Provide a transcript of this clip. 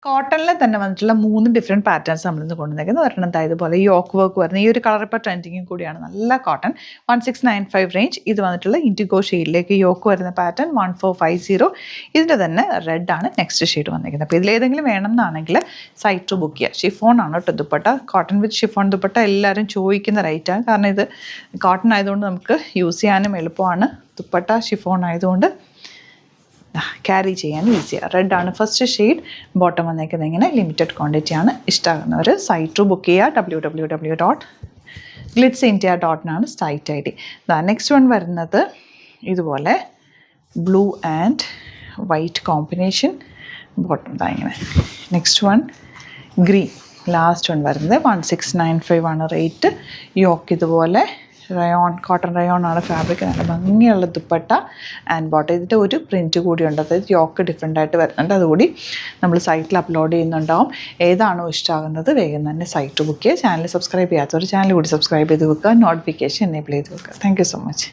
കോട്ടണിൽ തന്നെ വന്നിട്ടുള്ള 3 ഡിഫറെൻറ്റ് പാറ്റേൺസ് നമ്മളിന്ന് കൊണ്ടുവന്നേക്കുന്നത്. ഒരെണ്ണം ഇതുപോലെ യോക്ക് വർക്ക് വരുന്ന ഈ ഒരു കളർ ഇപ്പോൾ ട്രെൻഡിങ്ങും കൂടിയാണ്. നല്ല കോട്ടൺ 1695 റേഞ്ച്. ഇത് വന്നിട്ടുള്ള ഇൻഡിഗോ ഷെയ്ഡിലേക്ക് യോക്ക് വരുന്ന പാറ്റേൺ 1450. ഇതിൻ്റെ തന്നെ റെഡ് ആണ് നെക്സ്റ്റ് ഷെയ്ഡ് വന്നിരിക്കുന്നത്. അപ്പോൾ ഇതിലേതെങ്കിലും വേണമെന്നാണെങ്കിൽ സൈറ്റ് ബുക്ക് ചെയ്യുക. ഷിഫോൺ ആണ് കേട്ടോ ദുപ്പട്ട. കോട്ടൺ വിത്ത് ഷിഫോൺ ദുപ്പട്ട എല്ലാവരും ചോദിക്കുന്ന റേറ്റാണ്. കാരണം ഇത് കോട്ടൺ ആയതുകൊണ്ട് നമുക്ക് യൂസ് ചെയ്യാനും എളുപ്പമാണ്. ദുപ്പട്ട ഷിഫോൺ ആയതുകൊണ്ട് ക്യാരി ചെയ്യാൻ ഈസിയാണ്. റെഡാണ് ഫസ്റ്റ് ഷെയ്ഡ്. ബോട്ടം വന്നേക്കുന്നത് ഇങ്ങനെ ലിമിറ്റഡ് ക്വാണ്ടിറ്റിയാണ്. ഇഷ്ടമാകുന്നവർ സൈറ്റ് ബുക്ക് ചെയ്യുക. www.glitzindia.നാണ് സൈറ്റ് ID. നെക്സ്റ്റ് വൺ വരുന്നത് ഇതുപോലെ blue and white combination. Bottom ഇങ്ങനെ. Next one green. Last one വരുന്നത് 1695 ആണ് റേറ്റ്. യോക്ക് ഇതുപോലെ റയോൺ, കോട്ടൺ റയോൺ ആണ് ഫാബ്രിക്. നല്ല ഭംഗിയുള്ള ദുപ്പട്ട ആൻഡ് ബോട്ടം. ഇതിൻ്റെ ഒരു പ്രിൻറ്റ് കൂടിയുണ്ട്. അതായത് യോക്ക് ഡിഫറെൻ്റ് ആയിട്ട് വരുന്നുണ്ട്. അതുകൂടി നമ്മൾ സൈറ്റിൽ അപ്ലോഡ് ചെയ്യുന്നുണ്ടാവും. ഏതാണോ ഇഷ്ടമാകുന്നത് വേഗം തന്നെ സൈറ്റ് ബുക്ക് ചെയ്യുക. ചാനൽ സബ്സ്ക്രൈബ് ചെയ്യാത്തവർ ചാനൽ കൂടി സബ്സ്ക്രൈബ് ചെയ്ത് വെക്കുക. നോട്ടിഫിക്കേഷൻ എനേബിൾ ചെയ്ത് വെക്കുക. Thank you so much.